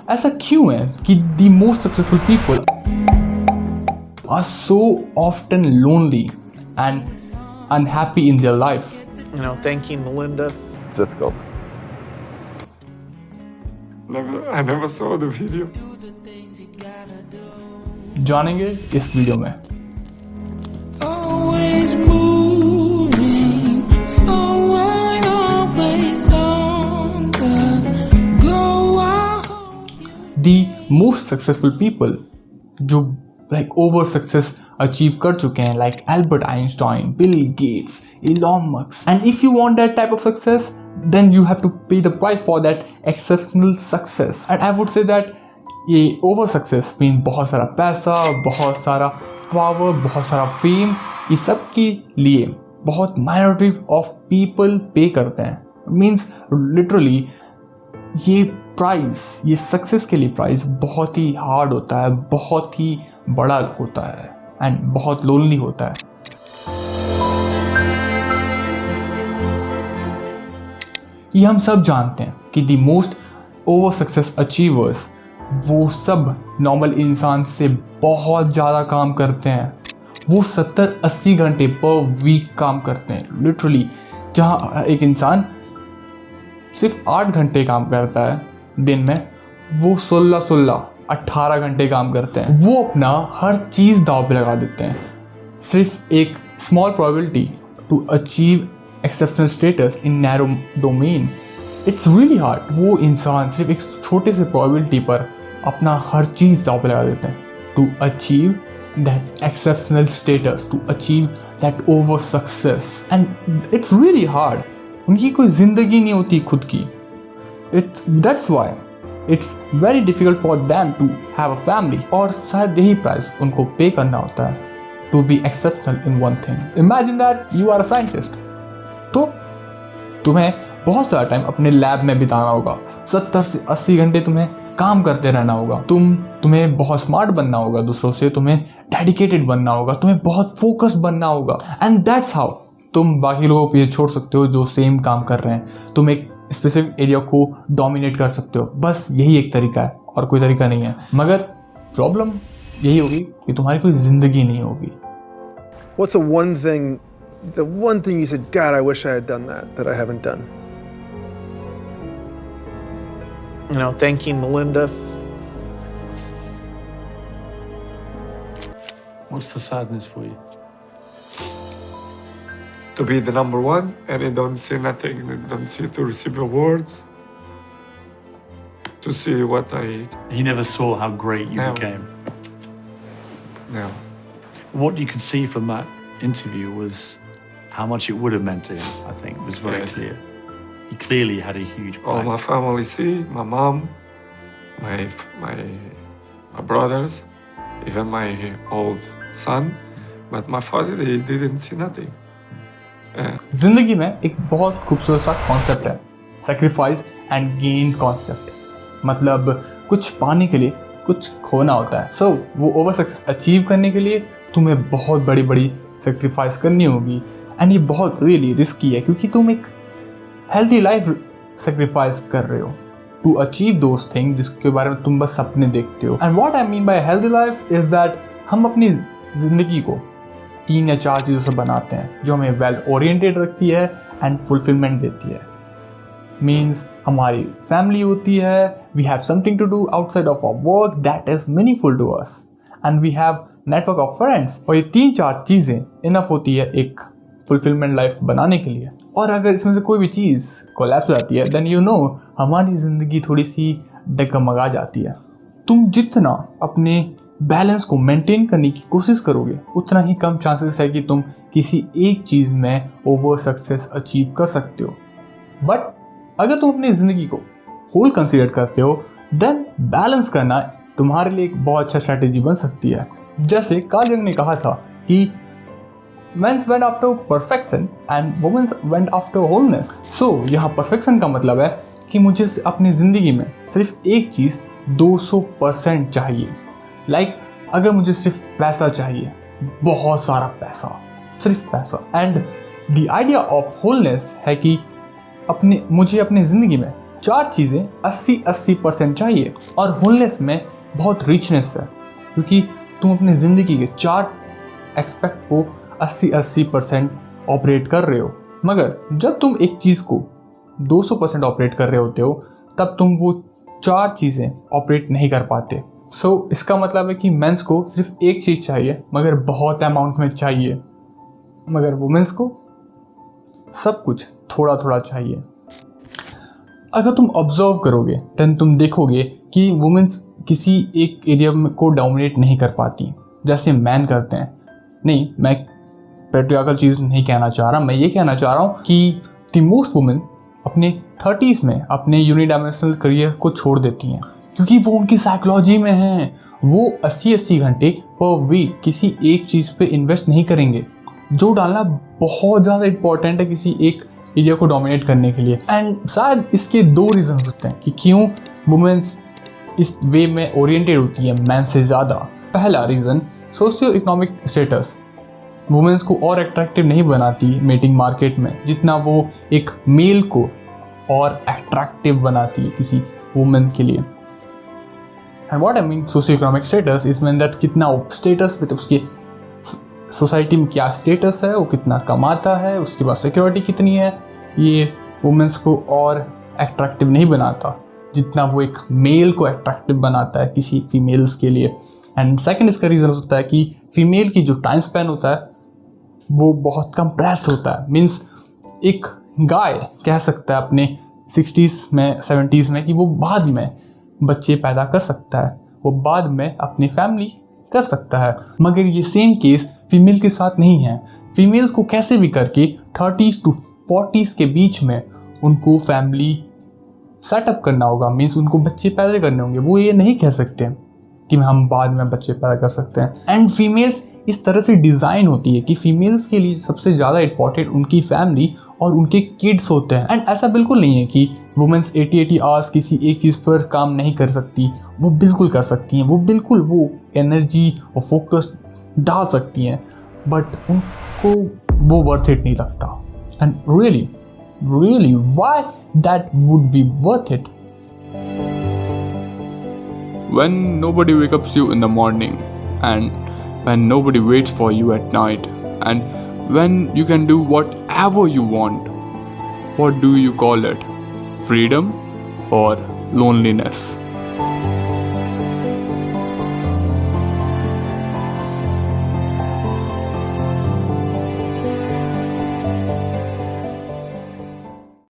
ऐसा क्यों है कि the most successful people are so often lonely and unhappy in their life? Thanking Melinda. Difficult. I never saw the video. जानेंगे इस video में। Always moving forward, always on the go. The most successful people जो like over success achieve कर चुके हैं, like Albert Einstein, Bill Gates, Elon Musk, and if you want that type of success then you have to pay the price for that exceptional success. And I would say that ये over success means बहुत सारा पैसा, बहुत सारा power, बहुत सारा fame, ये सब के लिए बहुत minority of people पे करते हैं. Means literally ये प्राइस, ये सक्सेस के लिए प्राइस बहुत ही हार्ड होता है, बहुत ही बड़ा होता है एंड बहुत लोनली होता है. ये हम सब जानते हैं कि the most over success achievers वो सब नॉर्मल इंसान से बहुत ज़्यादा काम करते हैं. वो 70-80 घंटे पर वीक काम करते हैं लिटरली. जहाँ एक इंसान सिर्फ 8 घंटे काम करता है दिन में, वो 18 घंटे काम करते हैं. वो अपना हर चीज़ दाव पे लगा देते हैं सिर्फ एक small probability to achieve exceptional status in narrow domain. It's really hard. वो इंसान सिर्फ एक छोटे से प्रोबेबिलिटी पर अपना हर चीज़ दाव पे लगा देते हैं to achieve that exceptional status, to achieve that over success. And it's really hard. उनकी कोई ज़िंदगी नहीं होती खुद की. That's why it's very difficult for them to have a family. और शायद यही प्राइस उनको पे करना होता है to be exceptional in one thing. Imagine that you are a scientist. तो तुम्हें बहुत सारा टाइम अपने लैब में बिताना होगा. 70 से 80 घंटे तुम्हें काम करते रहना होगा. तुम्हें बहुत स्मार्ट बनना होगा दूसरों से, तुम्हें डेडिकेटेड बनना होगा, तुम्हें बहुत फोकस्ड बनना होगा. एंड दैट्स हाउ तुम बाकी लोगों को ये छोड़ सकते हो जो सेम काम कर रहे हैं. तुम एक स्पेसिफिक एरिया को डोमिनेट कर सकते हो. बस यही एक तरीका है और कोई तरीका नहीं है. मगर प्रॉब्लम यही होगी कि तुम्हारी कोई ज़िंदगी नहीं होगी. What's the one thing you said, God, I wish I had done that I haven't done? Thanking Melinda. What's the sadness for you? To be the number one and they don't say nothing. They don't see to receive awards. To see what I... He never saw how great you Never. became. No. What you could see from that interview was how much it would have meant to him, I think, was very Yes. clear. He clearly had a huge All back. my family see, my mom, my brothers, even my old son. But my father, they didn't see nothing. जिंदगी में एक बहुत खूबसूरत सा concept है, sacrifice and gain concept. मतलब कुछ पाने के लिए कुछ खोना होता है. सो वो ओवर सक्सेस अचीव करने के लिए तुम्हें बहुत बड़ी बड़ी सेक्रीफाइस करनी होगी. एंड ये बहुत रियली रिस्की है क्योंकि तुम एक हेल्थी लाइफ सेक्रीफाइस कर रहे हो टू अचीव दोज थिंग जिसके बारे में तुम बस सपने देखते हो. And what I mean by healthy life is that हम अपनी ज़िंदगी को 3 या 4 चीज़ों से बनाते हैं जो हमें वेल ओरिएंटेड रखती है एंड फुलफिलमेंट देती है. मीन्स हमारी फैमिली होती है, we have something to do outside of our work that is meaningful to us, and we have network of friends. और ये 3-4 चीज़ें इनफ होती है एक फुलफिलमेंट लाइफ बनाने के लिए. और अगर इसमें से कोई भी चीज़ कोलैप्स हो जाती है देन यू नो हमारी ज़िंदगी थोड़ी सी डगमगा जाती है. तुम जितना अपने बैलेंस को मेंटेन करने की कोशिश करोगे उतना ही कम चांसेस है कि तुम किसी एक चीज़ में ओवर सक्सेस अचीव कर सकते हो. बट अगर तुम अपनी ज़िंदगी को होल कंसीडर करते हो देन बैलेंस करना तुम्हारे लिए एक बहुत अच्छा स्ट्रैटेजी बन सकती है. जैसे कार्ल जंग ने कहा था कि men's went after perfection and women's went after wholeness. So यहाँ perfection का मतलब है कि मुझे अपनी ज़िंदगी में सिर्फ एक चीज़ 200% चाहिए. लाइक अगर मुझे सिर्फ पैसा चाहिए, बहुत सारा पैसा, सिर्फ पैसा. And the idea of wholeness है कि मुझे अपनी ज़िंदगी में 4 चीज़ें 80% चाहिए, और होलनेस में बहुत रिचनेस है, क्योंकि तुम अपनी ज़िंदगी के 4 एक्सपेक्ट को 80% ऑपरेट कर रहे हो। मगर जब तुम एक चीज़ को 200% ऑपरेट कर रहे होते हो, तब तुम वो 4 चीज़ें ऑपरेट नहीं कर पाते। सो इसका मतलब है कि मेंस को सिर्फ एक चीज़ चाहिए, मगर बहुत अमाउंट में चाहिए, मगर वुमेन्स को सब कुछ थोड़ा थोड़ा चाहिए। अगर तुम ऑब्जर्व करोगे देन तुम देखोगे कि वुमेन्स किसी एक एरिया में को डोमिनेट नहीं कर पाती जैसे मैन करते हैं। नहीं, मैं पैट्रियार्कल चीज़ नहीं कहना चाह रहा, मैं ये कहना चाह रहा हूँ कि द मोस्ट वुमेन अपने 30s में अपने यूनिडायमेंशनल करियर को छोड़ देती हैं, क्योंकि वो उनकी साइकोलॉजी में है। वो 80 घंटे पर वीक किसी एक चीज़ पे इन्वेस्ट नहीं करेंगे, जो डालना बहुत ज़्यादा इंपॉर्टेंट है किसी एक एरिया को डोमिनेट करने के लिए। एंड शायद इसके 2 रीज़न होते हैं कि क्यों वुमेन्स इस वे में ओरिएंटेड होती है मैन से ज़्यादा। पहला reason, socio economic status women's को और अट्रैक्टिव नहीं बनाती मेटिंग मार्केट में जितना वो एक मेल को और अट्रैक्टिव बनाती है किसी वुमेन के लिए। And what I mean socio economic status is mean that कितना स्टेटस मतलब उसकी सोसाइटी में क्या स्टेटस है, वो कितना कमाता है, उसके पास सिक्योरिटी कितनी है, ये वुमेन्स को और अट्रैक्टिव नहीं बनाता जितना वो एक मेल को अट्रैक्टिव बनाता है किसी फीमेल्स के लिए। एंड सेकंड इसका रीज़न होता है कि फीमेल की जो टाइम स्पैन होता है वो बहुत कंप्रेस्ड होता है। मीन्स एक गाय कह सकता है अपने 60s में 70s में कि वो बाद में बच्चे पैदा कर सकता है, वो बाद में अपनी फैमिली कर सकता है, मगर ये सेम केस फीमेल के साथ नहीं है। फीमेल्स को कैसे भी करके 30s to 40s के बीच में उनको फैमिली सेटअप करना होगा, मीन्स उनको बच्चे पैदा करने होंगे। वो ये नहीं कह सकते कि हम बाद में बच्चे पैदा कर सकते हैं। एंड फीमेल्स इस तरह से डिज़ाइन होती है कि फीमेल्स के लिए सबसे ज़्यादा इंपॉर्टेंट उनकी फैमिली और उनके किड्स होते हैं। एंड ऐसा बिल्कुल नहीं है कि वुमेन्स 80 आवर्स किसी एक चीज़ पर काम नहीं कर सकती, वो बिल्कुल कर सकती हैं, वो बिल्कुल वो एनर्जी और फोकस डाल सकती हैं, बट उनको वो वर्थ इट नहीं लगता। And really why that would be worth it? When nobody wakes up you in the morning, and when nobody waits for you at night, and when you can do whatever you want, what do you call it? Freedom or loneliness?